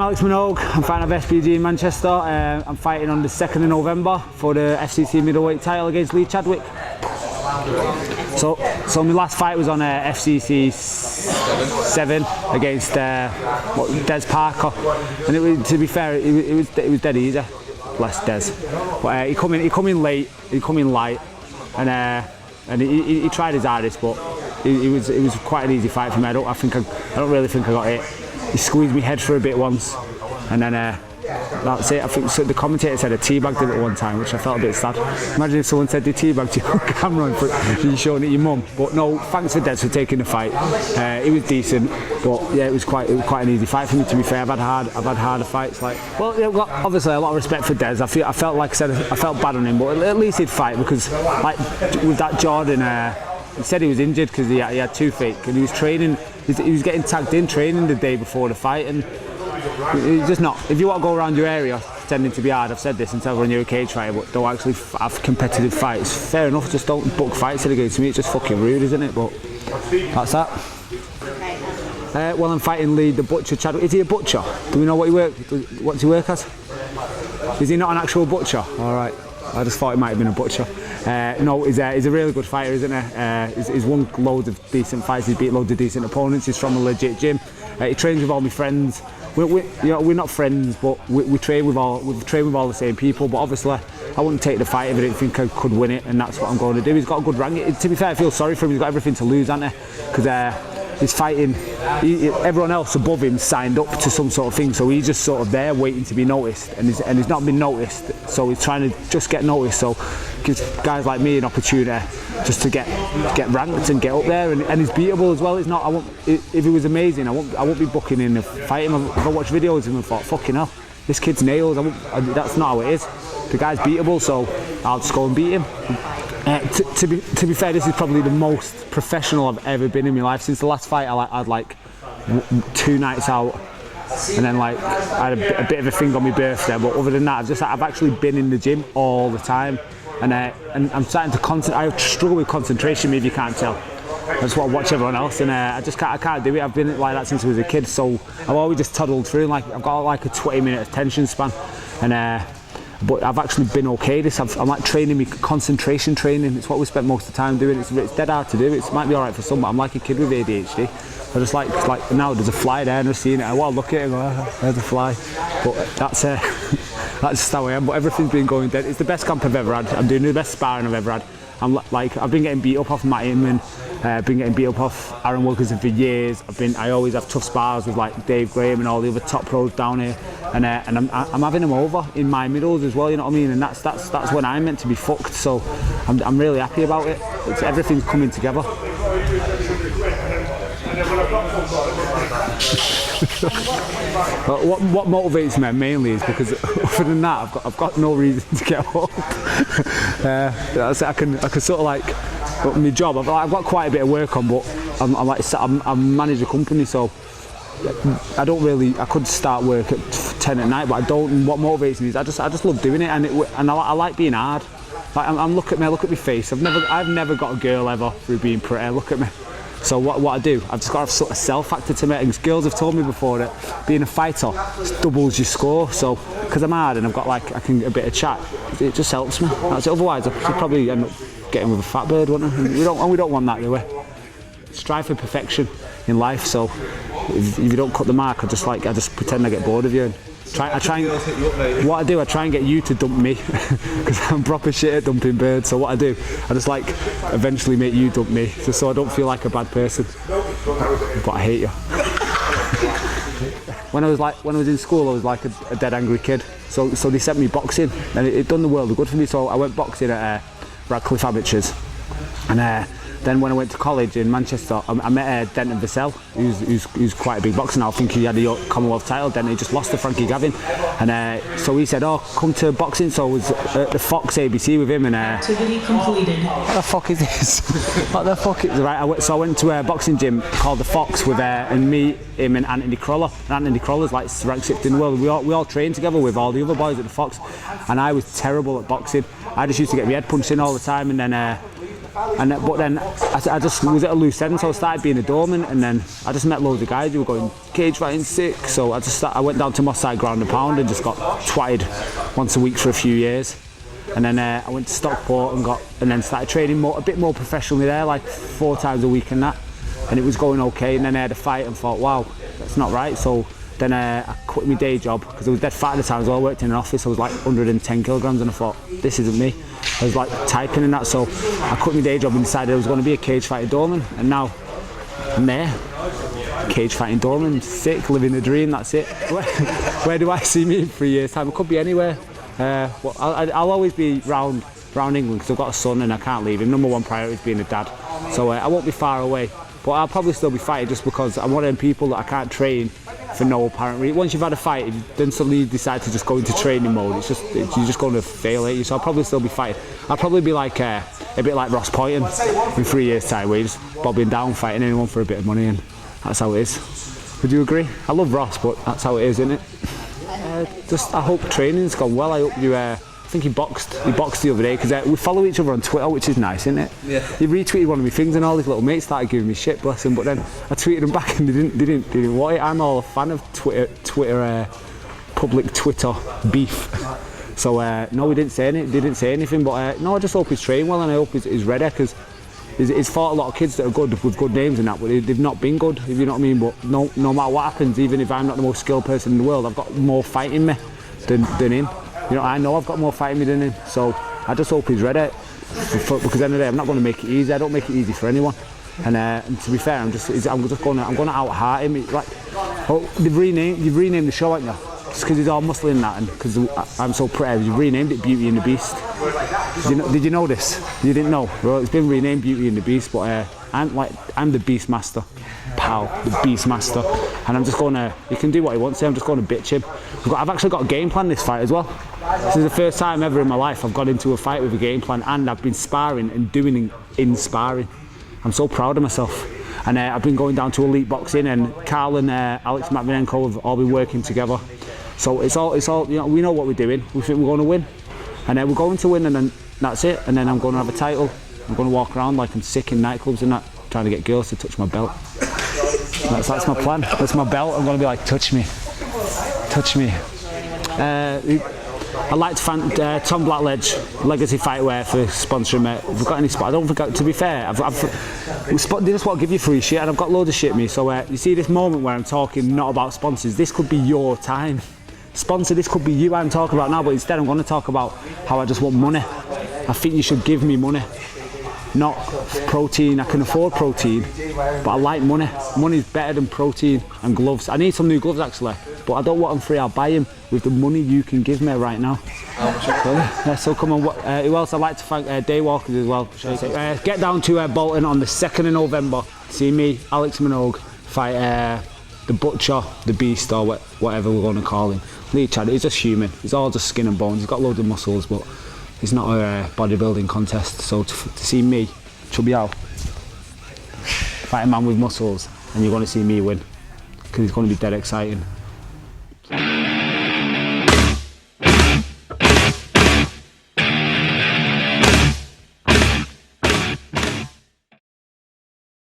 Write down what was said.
Alex Minogue. I'm fighting at SPG in Manchester. I'm fighting on the 2nd of November for the FCC Middleweight Title against Chadwick. So my last fight was on FCC 7 against Des Parker, and it was, to be fair, it was dead easy. Bless Des, but he come in late, he come in light, and he tried his hardest, but it was quite an easy fight for me. I don't really think I got hit. He squeezed my head for a bit once, and then that's it. I think so the commentator said I teabagged him at one time, which I felt a bit sad. Imagine if someone said they teabagged you on camera and you showing it your mum. But no, thanks to Des for taking the fight. It was decent, but yeah, it was quite an easy fight for me. To be fair, I've had harder fights. Obviously a lot of respect for Des. I felt like I said I felt bad on him, but at least he'd fight, because like with that Jordan. He said he was injured because he had toothache, and he was training. He was getting tagged in training the day before the fight, and it's just not. If you want to go around your area pretending to be hard, I've said this until when you're a cage fighter, but don't actually have competitive fights. Fair enough, just don't book fights that are good. To me, it's just fucking rude, isn't it? But that's that. Well, I'm fighting Lee the Butcher Chadwick. Is he a butcher? Do we know what what's he work as? Is he not an actual butcher? All right. I just thought he might have been a butcher. No, he's a really good fighter, isn't he? He's won loads of decent fights. He's beat loads of decent opponents. He's from a legit gym. He trains with all my friends. We're not friends, but we train with all the same people. But obviously, I wouldn't take the fight if I didn't think I could win it, and that's what I'm going to do. He's got a good rank. To be fair, I feel sorry for him. He's got everything to lose, hasn't he? Because he's fighting. Everyone else above him signed up to some sort of thing, so he's just sort of there waiting to be noticed, and he's not been noticed. So he's trying to just get noticed. So gives guys like me an opportunity just to get ranked and get up there, and he's beatable as well. It's not. If he was amazing, I won't be booking in to fight him. If I watch videos of him and thought, fucking hell, this kid's nails. That's not how it is. The guy's beatable, so I'll just go and beat him. To be fair, this is probably the most professional I've ever been in my life. Since the last fight, I had like 2 nights out, and then like I had a bit of a thing on my birthday. But other than that, I've actually been in the gym all the time, and I'm starting to concentrate. I struggle with concentration, if you can't tell. I just want to watch everyone else, and I can't do it. I've been like that since I was a kid, so I've always just toddled through. Like I've got like a 20-minute attention span, and but I've actually been okay. I'm like training me, concentration training. It's what we spent most of the time doing. It's dead hard to do. It might be alright for some, but I'm like a kid with ADHD. I just like now there's a fly there and I've seen it. I want to look at it and go, there's a fly. But that's just how I am. But everything's been going dead. It's the best camp I've ever had. I'm doing the best sparring I've ever had. I've been getting beat up off Matt Inman, been getting beat up off Aaron Wilkinson for years. I always have tough spars with like Dave Graham and all the other top pros down here, and I'm having them over in my middles as well. You know what I mean? And that's when I'm meant to be fucked. So I'm really happy about it. Everything's coming together. But what motivates me mainly is because other than that, I've got no reason to get up. I can sort of like, but my job, I've got quite a bit of work on, but I manage a company, so I could start work at 10 at night, but I don't. What motivates me is I just love doing it, and I like being hard. Like look at my face. I've never got a girl ever through being pretty. Look at me. So what I do, I've just got a sort of self-factor to me, and girls have told me before that being a fighter doubles your score. So because I'm hard and I've got a bit of chat, it just helps me. That's it. Otherwise, I should probably end up getting with a fat bird, wouldn't I? We don't want that, do we? Strive for perfection in life. So if you don't cut the mark, I just pretend I get bored of you. And I try and get you to dump me because I'm proper shit at dumping birds. So what I do, I just eventually make you dump me, just so I don't feel like a bad person. But I hate you. When I was in school, I was like a dead angry kid. So they sent me boxing, and it done the world of good for me. So I went boxing at Radcliffe Amateurs, and then when I went to college in Manchester, I met Denton Vassell, who's quite a big boxer now. I think he had a Commonwealth title. Then he just lost to Frankie Gavin, and so he said, "Oh, come to boxing." So I was at the Fox ABC with him, and activity completed. What the fuck is this? What the fuck is right? So I went to a boxing gym called the Fox with and me, him, and Anthony Croller. And Anthony Croller's like rank 6th in the world. We all trained together with all the other boys at the Fox, and I was terrible at boxing. I just used to get my head punched in all the time, and then. And but then I just was at a loose end, so I started being a doorman, and then I just met loads of guys who were going cage fighting sick. So I went down to Moss Side ground and pound and just got twatted once a week for a few years. And then I went to Stockport and then started training a bit more professionally there, like 4 times a week and that. And it was going okay. And then I had a fight and thought, wow, that's not right. So then I quit my day job because I was dead fat at the time as well. I worked in an office. I was like 110 kilograms, and I thought, this isn't me. I was like typing and that, so I quit my day job and decided I was going to be a cage fighting doorman. And now I'm there, cage fighting doorman, sick, living the dream. That's it. Where do I see me in 3 years' time? It could be anywhere. Well, I'll always be round England because I've got a son and I can't leave him. Number one priority is being a dad, so I won't be far away. But I'll probably still be fighting just because I'm one of them people that I can't train for no apparent reason. Once you've had a fight, then suddenly you decide to just go into training mode. You're just going to fail at you. So I'll probably still be fighting. I'll probably be like a bit like Ross Poynton in 3 years' time, where you're just bobbing down fighting anyone for a bit of money, and that's how it is. Would you agree? I love Ross, but that's how it is, isn't it? I hope training's gone well. I hope you. I think he boxed the other day because we follow each other on Twitter, which is nice, isn't it? Yeah. He retweeted one of my things and all his little mates started giving me shit, bless him. But then I tweeted him back and they didn't want it. I'm all a fan of Twitter public Twitter beef. So no, we didn't say anything. They didn't say anything. But no, I just hope he's training well, and I hope he's ready because he's fought a lot of kids that are good with good names and that, but they've not been good. If you know what I mean. But no matter what happens, even if I'm not the most skilled person in the world, I've got more fight in me than him. You know, I know I've got more fight in me than him, so I just hope he's ready. Because at the end of the day, I'm not going to make it easy. I don't make it easy for anyone. And to be fair, I'm going to out-heart him. Like, you've renamed the show, haven't you? Just because he's all muscly and that, and because I'm so pretty, you've renamed it Beauty and the Beast. Did you know this? You didn't know? Well, it's been renamed Beauty and the Beast, but I'm the Beast Master, pal, the Beast Master, and I'm just going to. He can do what he wants. I'm just going to bitch him. I've actually got a game plan this fight as well. This is the first time ever in my life I've got into a fight with a game plan, and I've been sparring and doing in sparring. I'm so proud of myself. And I've been going down to elite boxing, and Carl and Alex Minogue have all been working together. So it's all. You know, we know what we're doing. We think we're going to win, and we're going to win, and then that's it. And then I'm going to have a title. I'm going to walk around like I'm sick in nightclubs and that, trying to get girls to touch my belt. That's my plan. That's my belt. I'm going to be like, touch me, touch me. I'd like to thank Tom Blackledge, Legacy Fightwear, for sponsoring me. If we've got any spot, I don't think. To be fair, they just want to give you free shit, and I've got loads of shit me. So you see this moment where I'm talking not about sponsors. This could be your time. Sponsor, this could be you I'm talking about now, but instead I'm going to talk about how I just want money. I think you should give me money, not protein. I can afford protein, but I like money. Money's better than protein and gloves. I need some new gloves actually, but I don't want them free. I'll buy them with the money you can give me right now. So come on, who else? I'd like to thank Daywalkers as well. Get down to Bolton on the 2nd of November. See me, Alex Minogue, fight the Butcher, the Beast, or whatever we're going to call him. Lee Chadwick, he's just human. He's all just skin and bones. He's got loads of muscles, but it's not a bodybuilding contest. So to see me, chubby out, fight a man with muscles, and you're going to see me win, because it's going to be dead exciting.